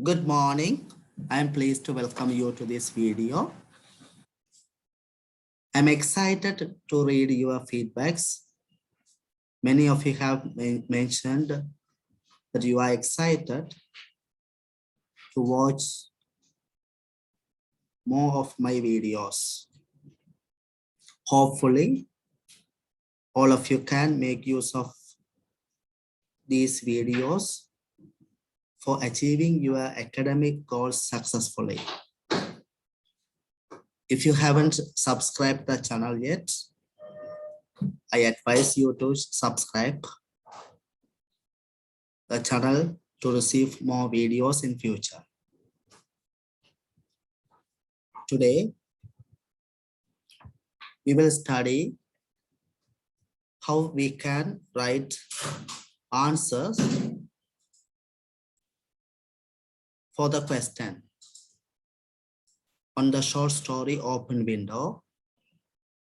Good morning. I'm pleased to welcome you to this video. I'm excited to read your feedbacks. Many of you have mentioned that you are excited to watch more of my videos. Hopefully, all of you can make use of these videos for achieving your academic goals successfully. If you haven't subscribed the channel yet, I advise you to subscribe the channel to receive more videos in future. Today, we will study how we can write answers for the question on the short story Open Window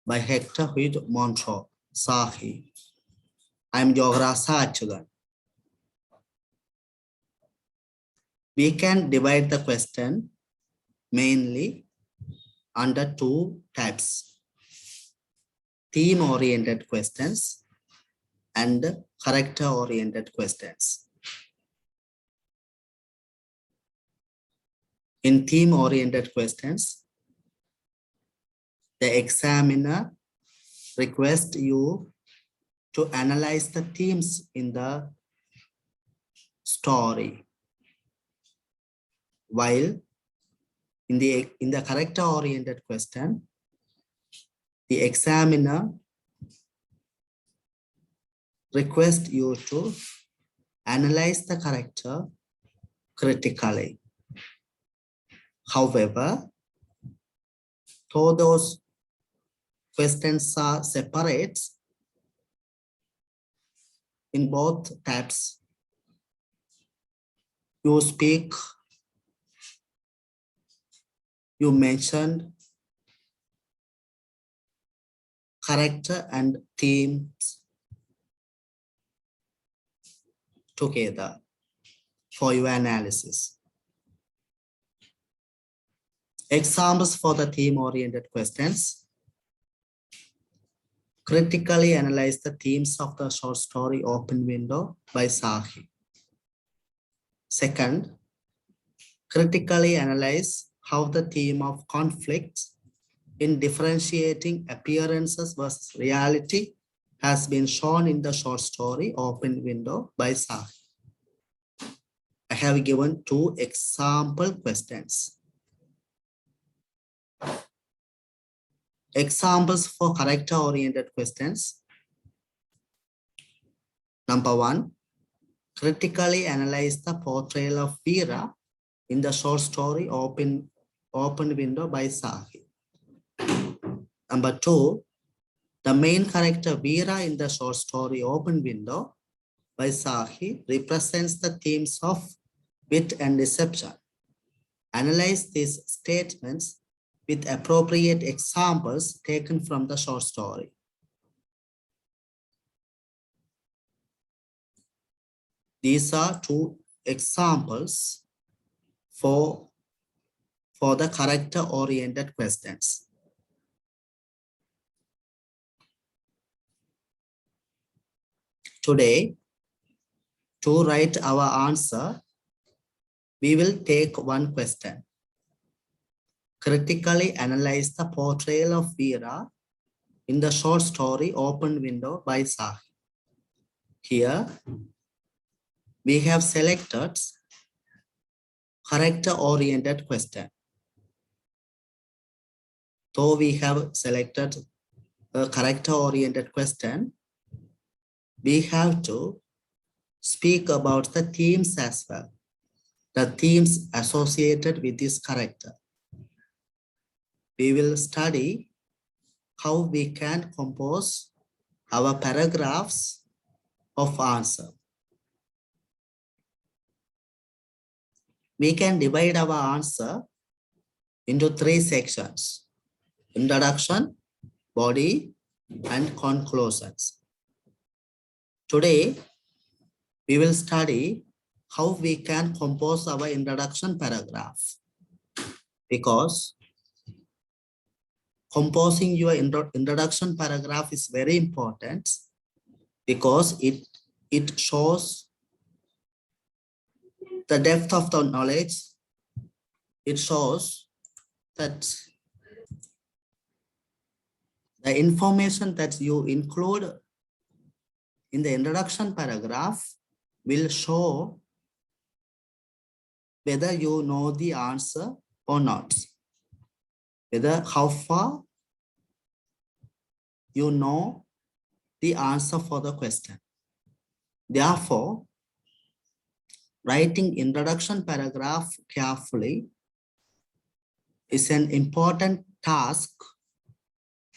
by Hector Huyd Montreux, Sahi. I'm Yogarasa Achugan. We can divide the question mainly under two types: theme-oriented questions and character-oriented questions. In theme-oriented questions, the examiner requests you to analyze the themes in the story, while in the character-oriented question, the examiner requests you to analyze the character critically. However, though those questions are separate, in both types, you mentioned character and themes together for your analysis. Examples for the theme-oriented questions: critically analyze the themes of the short story Open Window by Sahi. Second, critically analyze how the theme of conflict in differentiating appearances versus reality has been shown in the short story Open Window by Sahi. I have given two example questions. Examples for character-oriented questions. Number one, critically analyze the portrayal of Veera in the short story Open Window by Sahi. Number two, the main character Veera in the short story Open Window by Sahi represents the themes of wit and deception. Analyze these statements with appropriate examples taken from the short story. These are two examples for the character-oriented questions. Today, to write our answer, we will take one question. Critically analyze the portrayal of Veera in the short story Open Window by Sahi. Here, we have selected character-oriented question. Though we have selected a character-oriented question, we have to speak about the themes as well, the themes associated with this character. We will study how we can compose our paragraphs of answer. We can divide our answer into three sections: introduction, body, and conclusions. Today, we will study how we can compose our introduction paragraph. Because composing your introduction paragraph is very important, because it shows the depth of the knowledge. It shows that the information that you include in the introduction paragraph will show whether you know the answer or not, whether how far you know the answer for the question. Therefore, writing introduction paragraph carefully is an important task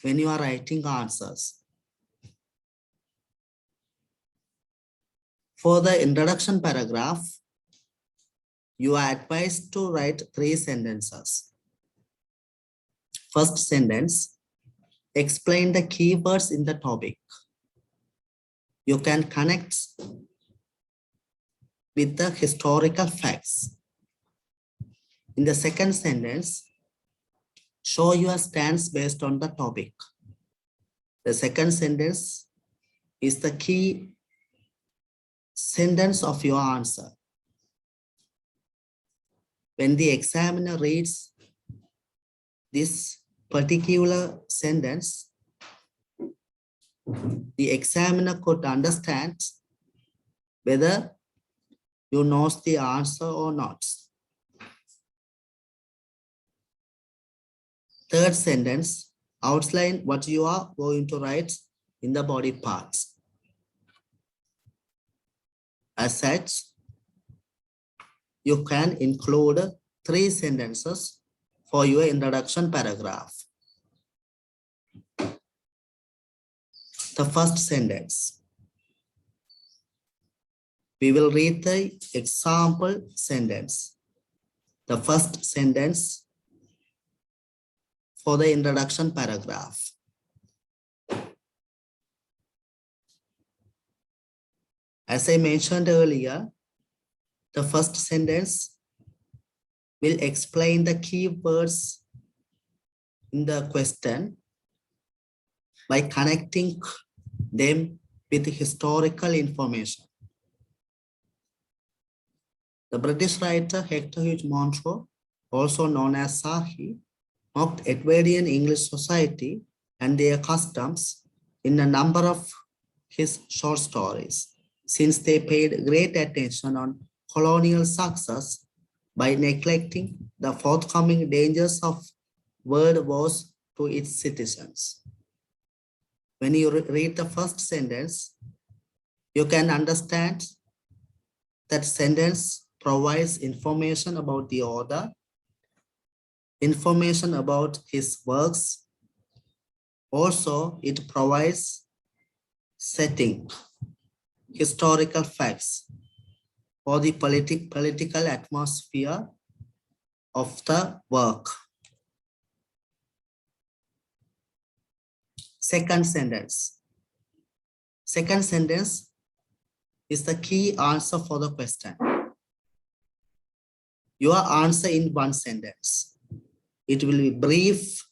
when you are writing answers. For the introduction paragraph, you are advised to write 3 sentences. First sentence, explain the keywords in the topic. You can connect with the historical facts. In the second sentence, show your stance based on the topic. The second sentence is the key sentence of your answer. When the examiner reads this particular sentence, the examiner could understand whether you know the answer or not. Third sentence, outline what you are going to write in the body parts. As such, you can include 3 sentences for your introduction paragraph. The first sentence. We will read the example sentence. The first sentence for the introduction paragraph. As I mentioned earlier, the first sentence will explain the key words in the question by connecting them with historical information. The British writer Hector Hugh Monroe, also known as Sahi, mocked Edwardian English society and their customs in a number of his short stories, since they paid great attention on colonial success by neglecting the forthcoming dangers of world wars to its citizens. When you read the first sentence, you can understand that sentence provides information about the author, information about his works. Also, it provides setting, historical facts, or the political atmosphere of the work. Second sentence. Second sentence is the key answer for the question. Your answer in one sentence. It will be brief.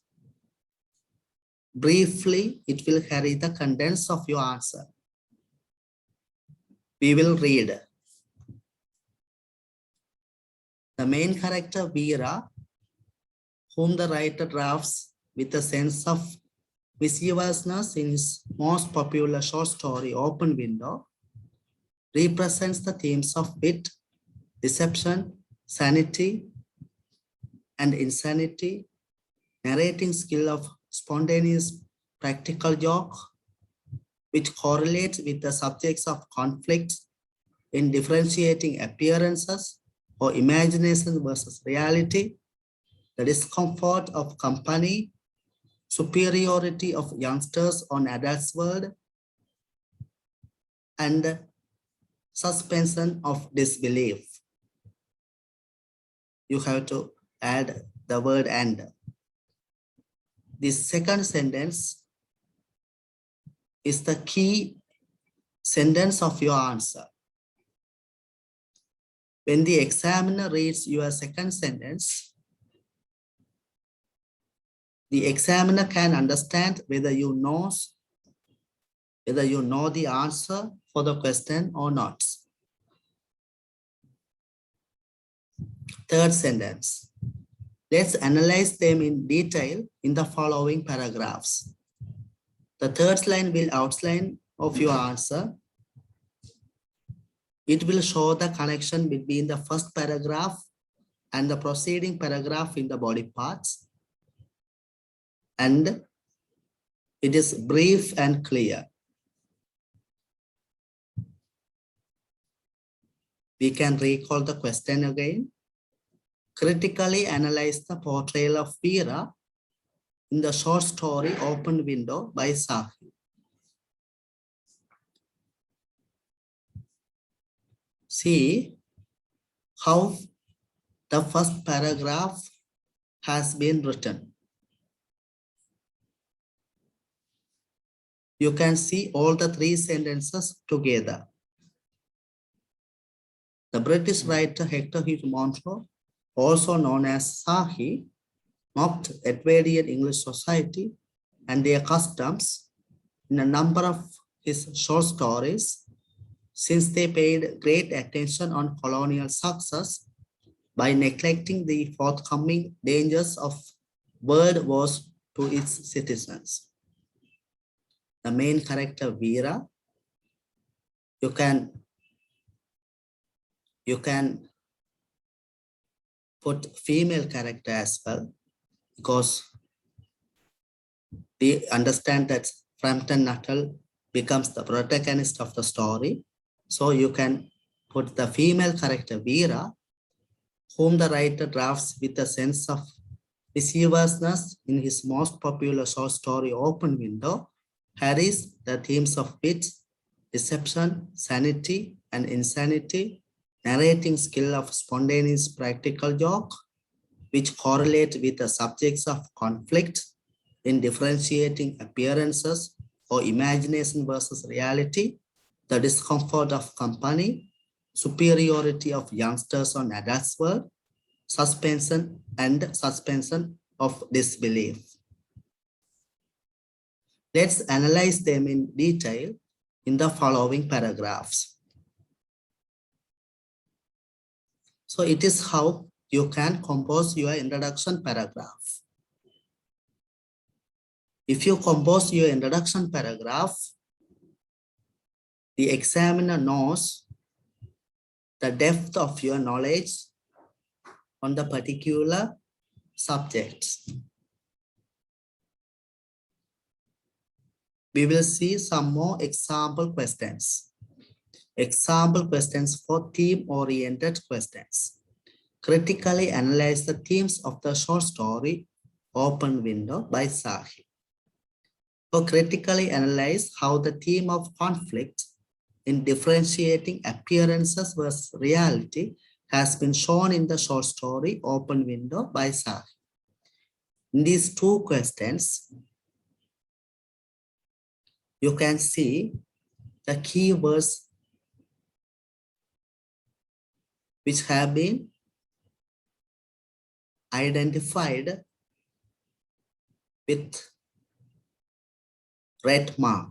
Briefly, it will carry the contents of your answer. We will read. The main character Veera, whom the writer drafts with a sense of mischievousness in his most popular short story, Open Window, represents the themes of wit, deception, sanity, and insanity, narrating skill of spontaneous practical joke, which correlates with the subjects of conflicts in differentiating appearances or imagination versus reality, the discomfort of company, superiority of youngsters on adults' world, and suspension of disbelief. You have to add the word "and." This second sentence is the key sentence of your answer. When the examiner reads your second sentence, the examiner can understand whether you know the answer for the question or not. Third sentence. Let's analyze them in detail in the following paragraphs. The third line will outline of your answer. It will show the connection between the first paragraph and the preceding paragraph in the body parts. And it is brief and clear. We can recall the question again. Critically analyze the portrayal of Veera in the short story Open Window by Sahi. See how the first paragraph has been written. You can see all the three sentences together. The British writer Hector Hugh Monroe, also known as Sahi, mocked Edwardian English society and their customs in a number of his short stories, since they paid great attention on colonial success by neglecting the forthcoming dangers of world wars to its citizens. The main character Veera, you can put female character as well, because we understand that Frampton Nuttall becomes the protagonist of the story. So you can put the female character Veera, whom the writer drafts with a sense of mischievousness in his most popular short story Open Window, carries the themes of wit, deception, sanity, and insanity, narrating skill of spontaneous practical joke, which correlate with the subjects of conflict in differentiating appearances or imagination versus reality, the discomfort of company, superiority of youngsters on adults' world, suspension of disbelief. Let's analyze them in detail in the following paragraphs. So it is how you can compose your introduction paragraph. If you compose your introduction paragraph, the examiner knows the depth of your knowledge on the particular subject. We will see some more example questions. Example questions for theme-oriented questions. Critically analyze the themes of the short story Open Window by Sahi. So critically analyze how the theme of conflict in differentiating appearances versus reality has been shown in the short story Open Window by Sahi. In these two questions, you can see the keywords which have been identified with red mark.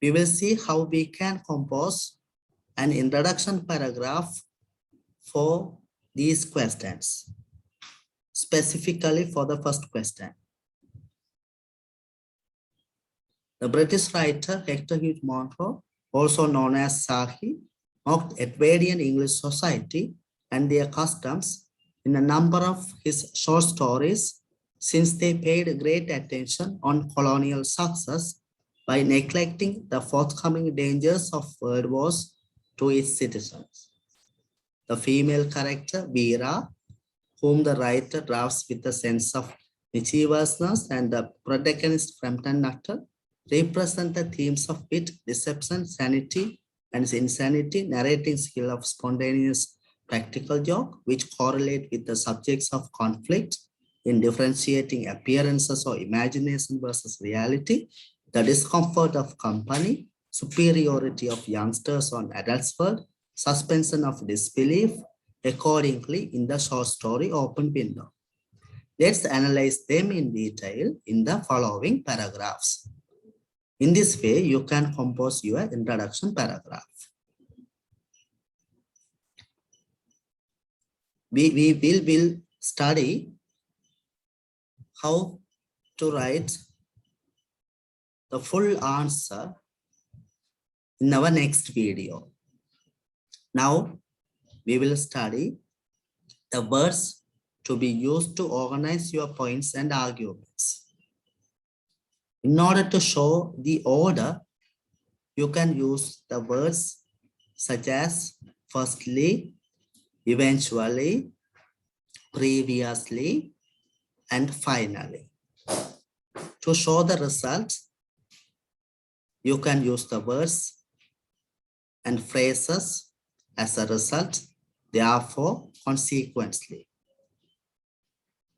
We will see how we can compose an introduction paragraph for these questions, specifically for the first question. The British writer Hector Hugh Monroe, also known as Sahi, mocked Edwardian English society and their customs in a number of his short stories, since they paid great attention on colonial success by neglecting the forthcoming dangers of world wars to its citizens. The female character Veera, whom the writer drafts with a sense of mischievousness, and the protagonist Frampton Nuttall represent the themes of wit, deception, sanity, and insanity, narrating skill of spontaneous practical joke, which correlate with the subjects of conflict in differentiating appearances or imagination versus reality, the discomfort of company, superiority of youngsters on adults' world, suspension of disbelief accordingly in the short story open window. Let's analyze them in detail in the following paragraphs. In this way, you can compose your introduction paragraph. We will study how to write the full answer in our next video. Now, we will study the words to be used to organize your points and arguments. In order to show the order, you can use the words such as firstly, eventually, previously, and finally. To show the result, you can use the words and phrases as a result, therefore, consequently.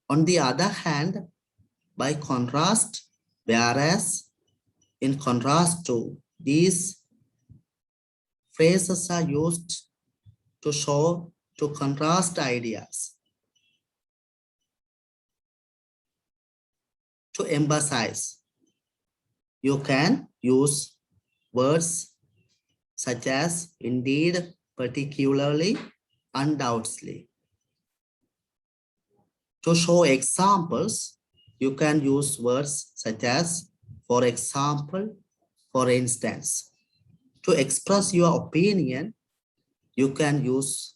On the other hand, by contrast, whereas in contrast to these phrases are used to contrast ideas, to emphasize. You can use words such as indeed, particularly, undoubtedly. To show examples, you can use words such as for example, for instance. To express your opinion, you can use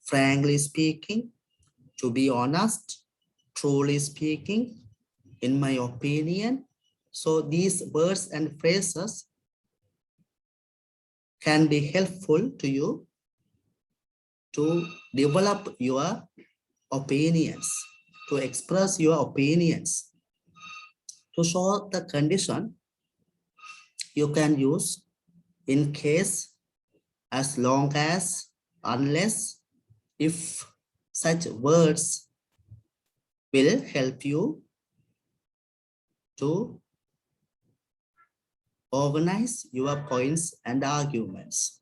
frankly speaking, to be honest, truly speaking, in my opinion. So these words and phrases can be helpful to you to develop your opinions, to express your opinions. To show the condition, you can use in case, as long as, unless, if. Such words will help you to organize your points and arguments.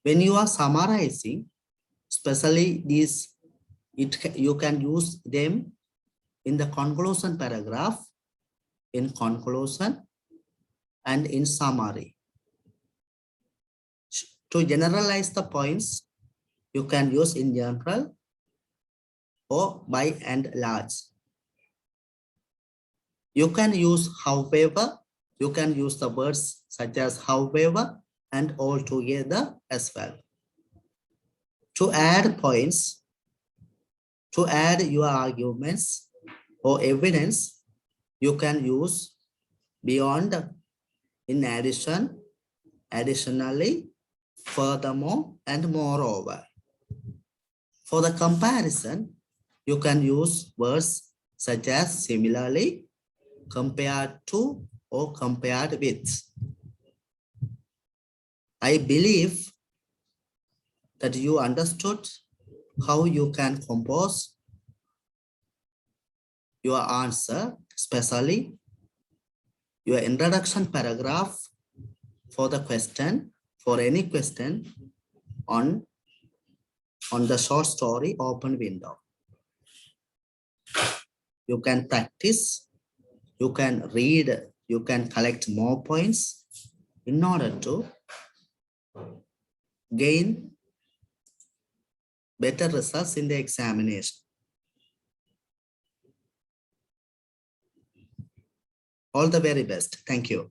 When you are summarizing, especially these, you can use them in the conclusion paragraph, in conclusion, and in summary. To generalize the points, you can use in general or by and large. You can use however, you can use the words such as however and altogether as well. To add points, to add your arguments or evidence, you can use beyond, in addition, additionally, furthermore, and moreover. For the comparison, you can use words such as similarly, compared to, or compared with. I believe that you understood how you can compose your answer, especially your introduction paragraph for the question, for any question on the short story open window. You can practice, you can read, you can collect more points in order to gain better results in the examination. All the very best. Thank you.